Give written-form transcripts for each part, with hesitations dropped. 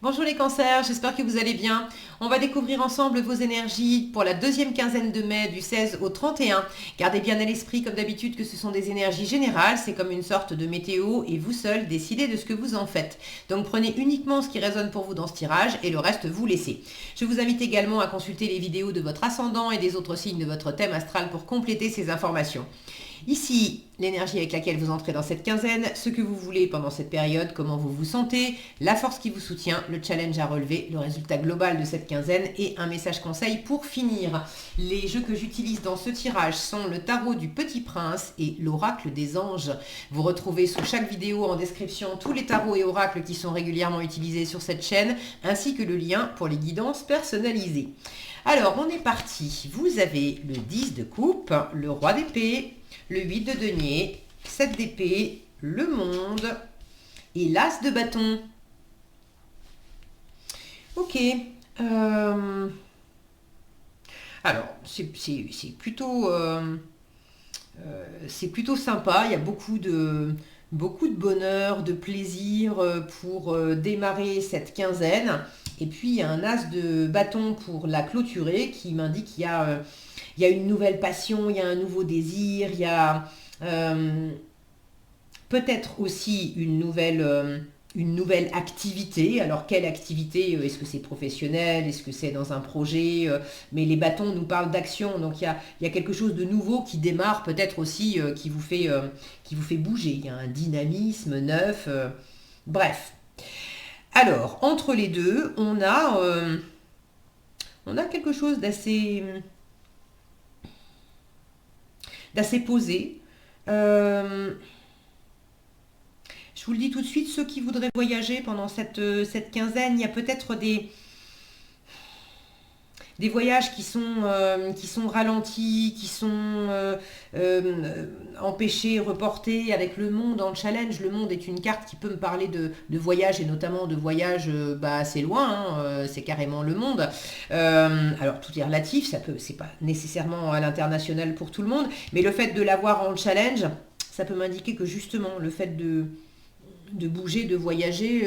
Bonjour les cancers, j'espère que vous allez bien. On va découvrir ensemble vos énergies pour la deuxième quinzaine de mai du 16 au 31. Gardez bien à l'esprit comme d'habitude que ce sont des énergies générales, c'est comme une sorte de météo et vous seul décidez de ce que vous en faites. Donc prenez uniquement ce qui résonne pour vous dans ce tirage et le reste vous laissez. Je vous invite également à consulter les vidéos de votre ascendant et des autres signes de votre thème astral pour compléter ces informations. Ici, l'énergie avec laquelle vous entrez dans cette quinzaine, ce que vous voulez pendant cette période, comment vous vous sentez, la force qui vous soutient, le challenge à relever, le résultat global de cette quinzaine et un message conseil pour finir. Les jeux que j'utilise dans ce tirage sont le tarot du Petit Prince et l'oracle des anges. Vous retrouvez sous chaque vidéo en description tous les tarots et oracles qui sont régulièrement utilisés sur cette chaîne, ainsi que le lien pour les guidances personnalisées. Alors, on est parti. Vous avez le 10 de coupe, le roi d'épée, le 8 de denier, 7 d'épée, le monde et l'as de bâton. Ok. Alors, c'est plutôt sympa. Il y a beaucoup de bonheur, de plaisir pour démarrer cette quinzaine. Et puis, il y a un as de bâton pour la clôturer qui m'indique qu'il y a une nouvelle passion, il y a un nouveau désir, il y a peut-être aussi une nouvelle activité. Alors, quelle activité? Est-ce que c'est professionnel? Est-ce que c'est dans un projet? Mais les bâtons nous parlent d'action. Donc, il y a quelque chose de nouveau qui démarre, peut-être aussi qui vous fait bouger. Il y a un dynamisme neuf. Bref. Alors, entre les deux, on a quelque chose d'assez posé. Je vous le dis tout de suite, ceux qui voudraient voyager pendant cette quinzaine, il y a peut-être des voyages qui sont ralentis, qui sont empêchés, reportés avec le monde en challenge. Le monde est une carte qui peut me parler de voyage et notamment de voyage assez loin, hein, c'est carrément le monde. Alors tout est relatif, c'est pas nécessairement à l'international pour tout le monde, mais le fait de l'avoir en challenge, ça peut m'indiquer que justement le fait de bouger, de voyager,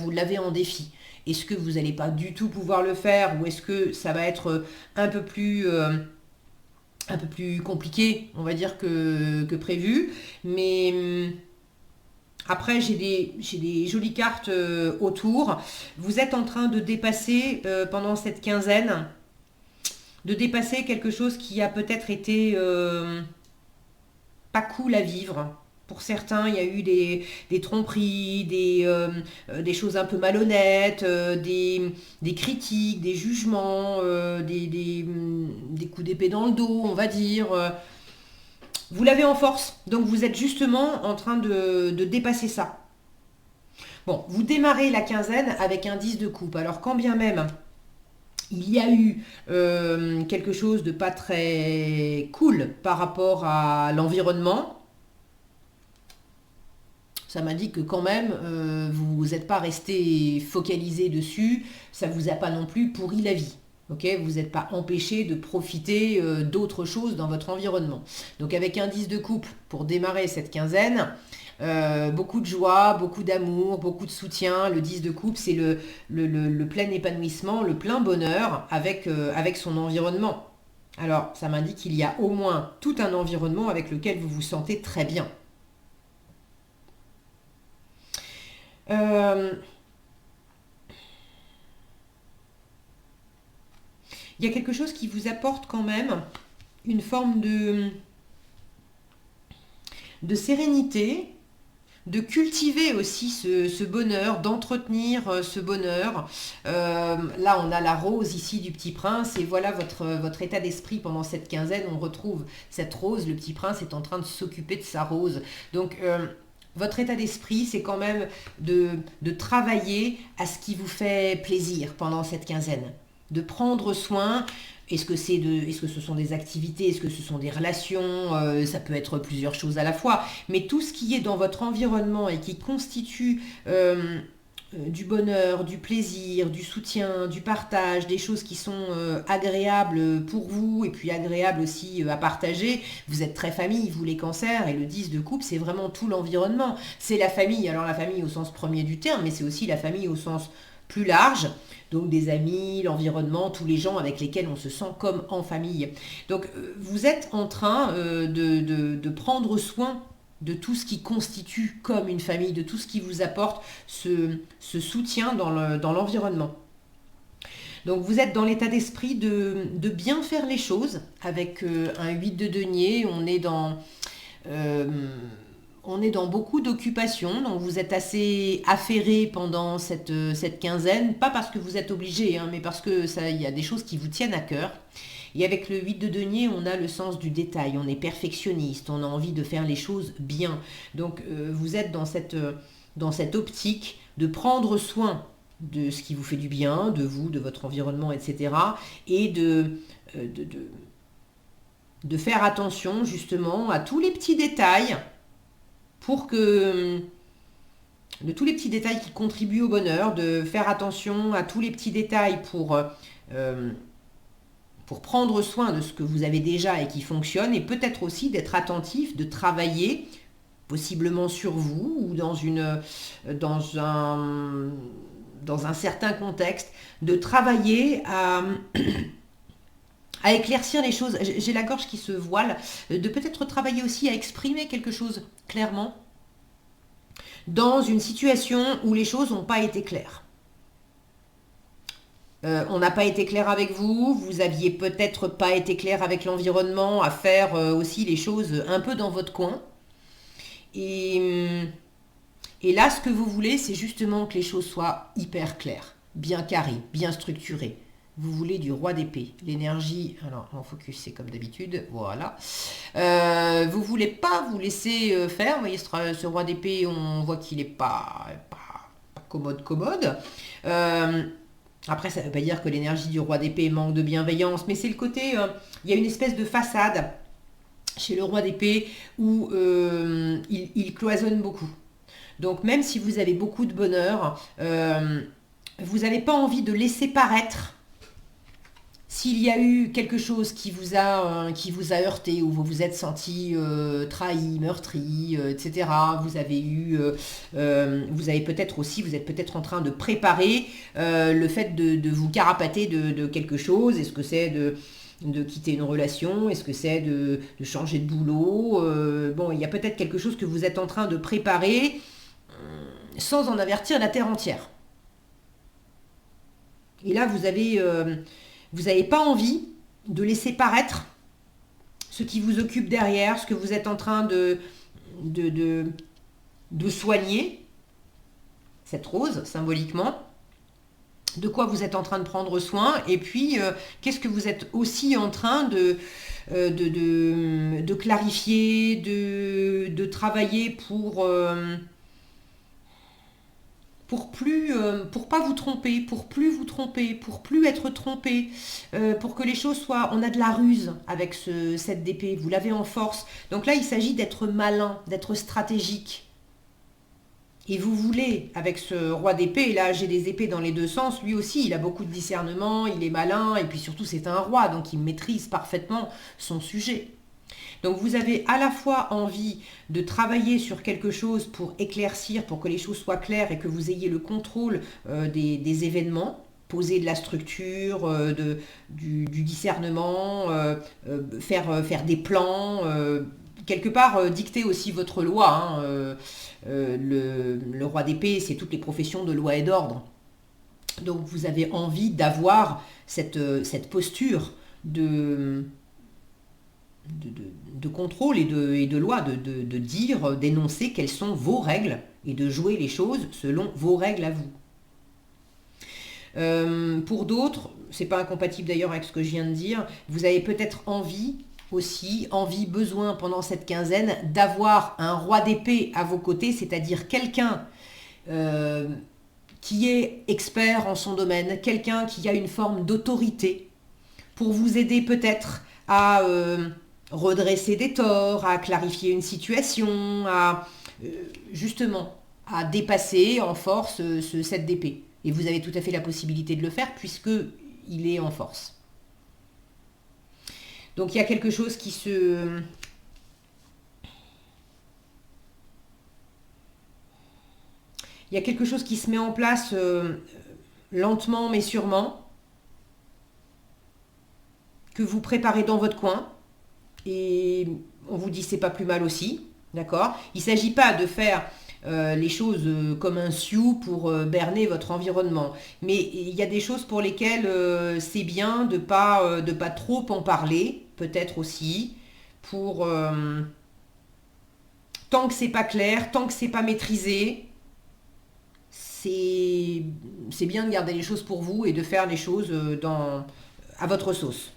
vous l'avez en défi. Est-ce que vous n'allez pas du tout pouvoir le faire ou est-ce que ça va être un peu plus compliqué, on va dire, que prévu. Mais après, j'ai des jolies cartes autour. Vous êtes en train de dépasser, pendant cette quinzaine, de dépasser quelque chose qui a peut-être été pas cool à vivre. Pour certains, il y a eu des tromperies, des choses un peu malhonnêtes, des critiques, des jugements, des coups d'épée dans le dos, on va dire. Vous l'avez en force, donc vous êtes justement en train de dépasser ça. Bon, vous démarrez la quinzaine avec un 10 de coupe. Alors quand bien même il y a eu quelque chose de pas très cool par rapport à l'environnement, ça m'indique que quand même, vous n'êtes pas resté focalisé dessus, ça ne vous a pas non plus pourri la vie. Okay, vous n'êtes pas empêché de profiter d'autres choses dans votre environnement. Donc avec un 10 de couple pour démarrer cette quinzaine, beaucoup de joie, beaucoup d'amour, beaucoup de soutien. Le 10 de couple, c'est le plein épanouissement, le plein bonheur avec son environnement. Alors, ça m'indique qu'il y a au moins tout un environnement avec lequel vous vous sentez très bien. Il y a quelque chose qui vous apporte quand même une forme de sérénité, de cultiver aussi ce bonheur, d'entretenir ce bonheur. Là, on a la rose ici du Petit Prince et voilà votre état d'esprit pendant cette quinzaine. On retrouve cette rose, le Petit Prince est en train de s'occuper de sa rose. Donc, votre état d'esprit, c'est quand même de travailler à ce qui vous fait plaisir pendant cette quinzaine. De prendre soin. Est-ce que ce sont des activités? Est-ce que ce sont des relations? Ça peut être plusieurs choses à la fois. Mais tout ce qui est dans votre environnement et qui constitue du bonheur, du plaisir, du soutien, du partage, des choses qui sont agréables pour vous et puis agréables aussi à partager. Vous êtes très famille, vous les cancers, et le 10 de coupe, c'est vraiment tout l'environnement. C'est la famille, alors la famille au sens premier du terme, mais c'est aussi la famille au sens plus large, donc des amis, l'environnement, tous les gens avec lesquels on se sent comme en famille. Donc vous êtes en train de prendre soin de tout ce qui constitue comme une famille, de tout ce qui vous apporte ce soutien dans l'environnement. Donc vous êtes dans l'état d'esprit de bien faire les choses avec un 8 de denier, on est dans beaucoup d'occupations, donc vous êtes assez affairé pendant cette quinzaine, pas parce que vous êtes obligé, mais parce que il y a des choses qui vous tiennent à cœur. Et avec le 8 de denier, on a le sens du détail, on est perfectionniste, on a envie de faire les choses bien. Donc vous êtes dans cette optique de prendre soin de ce qui vous fait du bien, de vous, de votre environnement, etc. Et de faire attention justement à tous les petits détails de tous les petits détails qui contribuent au bonheur, de faire attention à tous les petits détails pour prendre soin de ce que vous avez déjà et qui fonctionne, et peut-être aussi d'être attentif, de travailler possiblement sur vous ou dans un certain contexte, de travailler à éclaircir les choses. J'ai la gorge qui se voile, de peut-être travailler aussi à exprimer quelque chose clairement dans une situation où les choses n'ont pas été claires. On n'a pas été clair avec vous, vous aviez peut-être pas été clair avec l'environnement, à faire aussi les choses un peu dans votre coin. Et là, ce que vous voulez, c'est justement que les choses soient hyper claires, bien carrées, bien structurées. Vous voulez du roi d'épée, l'énergie, alors en focus c'est comme d'habitude, voilà. Vous voulez pas vous laisser faire, vous voyez ce roi d'épée, on voit qu'il n'est pas commode. Après, ça ne veut pas dire que l'énergie du roi d'épée manque de bienveillance, mais c'est le côté, il y a une espèce de façade chez le roi d'épée où il cloisonne beaucoup. Donc même si vous avez beaucoup de bonheur, vous n'avez pas envie de laisser paraître s'il y a eu quelque chose qui vous a heurté, ou vous vous êtes senti trahi, meurtri, etc. Vous êtes peut-être en train de préparer le fait de vous carapater de quelque chose. Est-ce que c'est de quitter une relation? Est-ce que c'est de changer de boulot? Bon, il y a peut-être quelque chose que vous êtes en train de préparer sans en avertir la terre entière. Et là, vous n'avez pas envie de laisser paraître ce qui vous occupe derrière, ce que vous êtes en train de soigner, cette rose, symboliquement, de quoi vous êtes en train de prendre soin, et puis qu'est-ce que vous êtes aussi en train de clarifier, de travailler pour pas vous tromper, pour plus vous tromper, pour plus être trompé, pour que les choses soient... On a de la ruse avec cette d'épée, vous l'avez en force. Donc là, il s'agit d'être malin, d'être stratégique. Et vous voulez, avec ce roi d'épée, là j'ai des épées dans les deux sens, lui aussi il a beaucoup de discernement, il est malin, et puis surtout c'est un roi, donc il maîtrise parfaitement son sujet. Donc vous avez à la fois envie de travailler sur quelque chose pour éclaircir, pour que les choses soient claires et que vous ayez le contrôle des événements, poser de la structure, du discernement, faire des plans, quelque part dicter aussi votre loi. Le roi d'épée, c'est toutes les professions de loi et d'ordre. Donc vous avez envie d'avoir cette posture de contrôle et de loi, de dire, d'énoncer quelles sont vos règles et de jouer les choses selon vos règles à vous. Pour d'autres, c'est pas incompatible d'ailleurs avec ce que je viens de dire, vous avez peut-être besoin pendant cette quinzaine d'avoir un roi d'épée à vos côtés, c'est-à-dire quelqu'un qui est expert en son domaine, quelqu'un qui a une forme d'autorité pour vous aider peut-être à redresser des torts, à clarifier une situation, à justement à dépasser en force ce 7 d'épée. Et vous avez tout à fait la possibilité de le faire puisque il est en force. Donc il y a quelque chose qui se... Il y a quelque chose qui se met en place lentement mais sûrement, que vous préparez dans votre coin. Et on vous dit c'est pas plus mal aussi, d'accord? Il ne s'agit pas de faire les choses comme un sioux pour berner votre environnement. Mais il y a des choses pour lesquelles c'est bien de pas trop en parler, peut-être aussi, pour tant que c'est pas clair, tant que c'est pas maîtrisé, c'est bien de garder les choses pour vous et de faire les choses à votre sauce.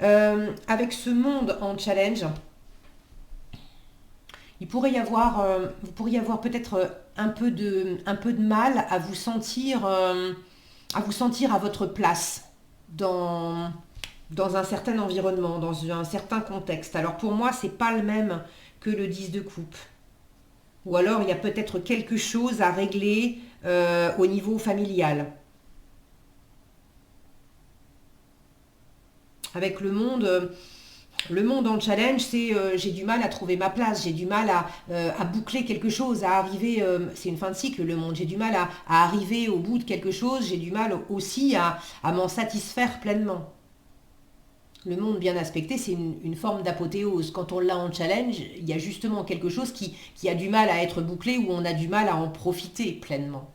Avec ce monde en challenge, vous pourriez avoir peut-être un peu de mal à vous sentir à votre place dans un certain environnement, dans un certain contexte. Alors pour moi, c'est pas le même que le 10 de coupe. Ou alors il y a peut-être quelque chose à régler au niveau familial. Avec le monde en challenge, c'est j'ai du mal à trouver ma place, j'ai du mal à boucler quelque chose, à arriver, c'est une fin de cycle le monde, j'ai du mal à arriver au bout de quelque chose, j'ai du mal aussi à m'en satisfaire pleinement. Le monde bien aspecté, c'est une forme d'apothéose. Quand on l'a en challenge, il y a justement quelque chose qui a du mal à être bouclé ou on a du mal à en profiter pleinement.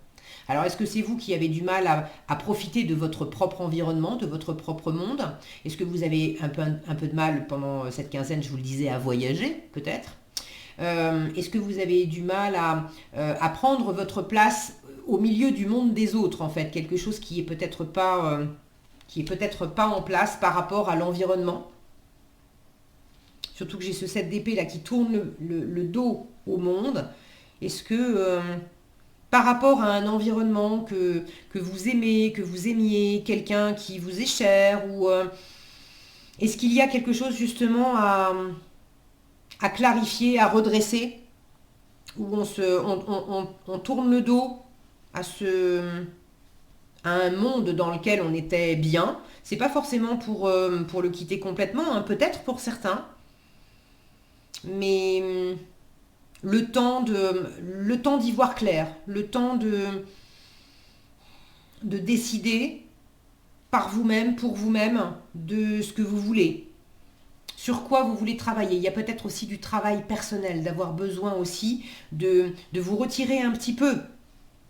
Alors, est-ce que c'est vous qui avez du mal à profiter de votre propre environnement, de votre propre monde? Est-ce que vous avez un peu de mal pendant cette quinzaine, je vous le disais, à voyager, peut-être? Est-ce que vous avez du mal à prendre votre place au milieu du monde des autres, en fait? Quelque chose qui est peut-être pas en place par rapport à l'environnement. Surtout que j'ai ce 7 d'épée là qui tourne le dos au monde. Est-ce que par rapport à un environnement que vous aimez, que vous aimiez, quelqu'un qui vous est cher, ou est-ce qu'il y a quelque chose justement à clarifier, à redresser, où on tourne le dos à à un monde dans lequel on était bien. C'est pas forcément pour le quitter complètement, hein, peut-être pour certains, mais le temps d'y voir clair, le temps de décider par vous-même, pour vous-même, de ce que vous voulez, sur quoi vous voulez travailler. Il y a peut-être aussi du travail personnel, d'avoir besoin aussi de vous retirer un petit peu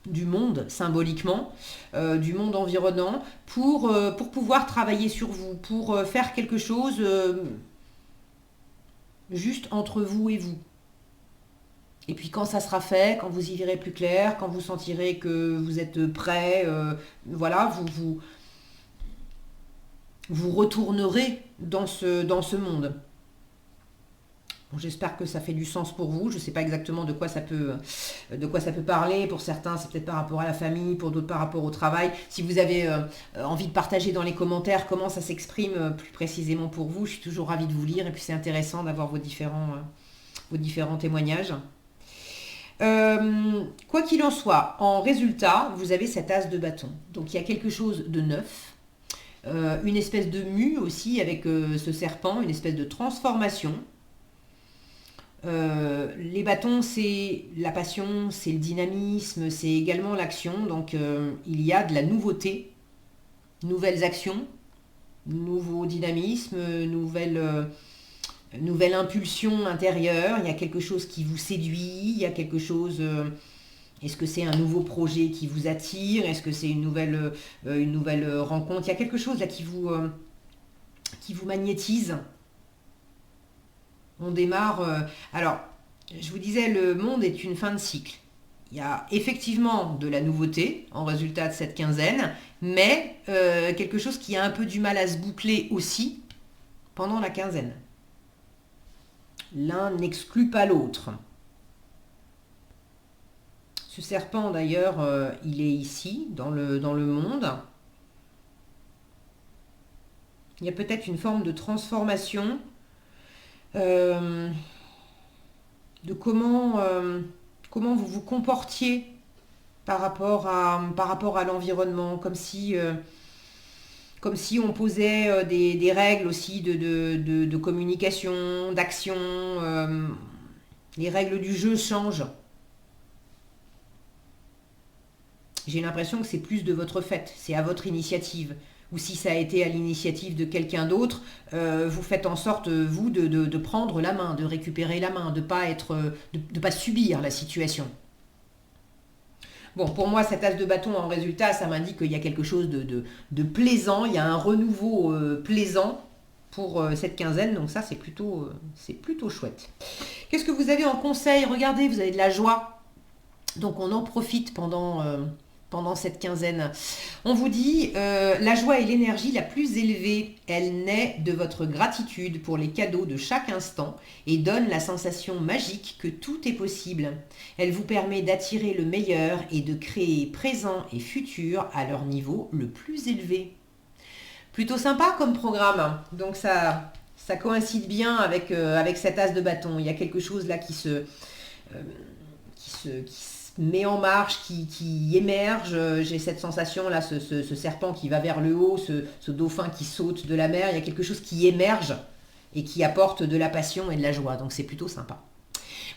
du monde, symboliquement, du monde environnant, pour pouvoir travailler sur vous, pour faire quelque chose juste entre vous et vous. Et puis quand ça sera fait, quand vous y verrez plus clair, quand vous sentirez que vous êtes prêt, voilà, vous retournerez dans ce monde. Bon, j'espère que ça fait du sens pour vous. Je ne sais pas exactement de quoi ça peut parler. Pour certains, c'est peut-être par rapport à la famille, pour d'autres par rapport au travail. Si vous avez envie de partager dans les commentaires comment ça s'exprime plus précisément pour vous, je suis toujours ravie de vous lire. Et puis c'est intéressant d'avoir vos différents témoignages. Quoi qu'il en soit, en résultat, vous avez cet as de bâton. Donc il y a quelque chose de neuf. Une espèce de mue aussi avec ce serpent, une espèce de transformation. Les bâtons, c'est la passion, c'est le dynamisme, c'est également l'action. Donc il y a de la nouveauté, nouvelles actions, nouveau dynamisme, nouvelle impulsion intérieure. Il y a quelque chose qui vous séduit, il y a quelque chose... est-ce que c'est un nouveau projet qui vous attire? Est-ce que c'est une nouvelle rencontre? Il y a quelque chose là qui vous magnétise. On démarre... alors, je vous disais, le monde est une fin de cycle. Il y a effectivement de la nouveauté en résultat de cette quinzaine, mais quelque chose qui a un peu du mal à se boucler aussi pendant la quinzaine. L'un n'exclut pas l'autre. Ce serpent, d'ailleurs, il est ici, dans le monde. Il y a peut-être une forme de transformation. de comment vous vous comportiez par rapport à l'environnement, comme si on posait des règles aussi de communication, d'action. Les règles du jeu changent. J'ai l'impression que c'est plus de votre fait, c'est à votre initiative. Ou si ça a été à l'initiative de quelqu'un d'autre, vous faites en sorte, vous, de prendre la main, de récupérer la main, de pas subir la situation. Bon, pour moi, cet as de bâton en résultat, ça m'indique qu'il y a quelque chose de plaisant, il y a un renouveau plaisant pour cette quinzaine, donc ça, c'est plutôt chouette. Qu'est-ce que vous avez en conseil? Regardez, vous avez de la joie, donc on en profite pendant cette quinzaine. On vous dit, la joie est l'énergie la plus élevée. Elle naît de votre gratitude pour les cadeaux de chaque instant et donne la sensation magique que tout est possible. Elle vous permet d'attirer le meilleur et de créer présent et futur à leur niveau le plus élevé. Plutôt sympa comme programme. Donc ça coïncide bien avec cet as de bâton. Il y a quelque chose là qui se met en marche, qui émerge. J'ai cette sensation là, ce serpent qui va vers le haut, ce dauphin qui saute de la mer. Il y a quelque chose qui émerge et qui apporte de la passion et de la joie. Donc c'est plutôt sympa.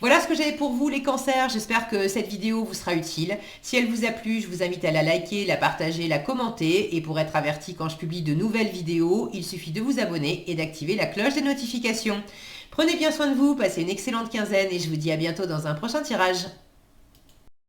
Voilà ce que j'avais pour vous les cancers, j'espère que cette vidéo vous sera utile. Si elle vous a plu, je vous invite à la liker, la partager, la commenter. Et pour être averti quand je publie de nouvelles vidéos, il suffit de vous abonner et d'activer la cloche des notifications. Prenez bien soin de vous, passez une excellente quinzaine et je vous dis à bientôt dans un prochain tirage.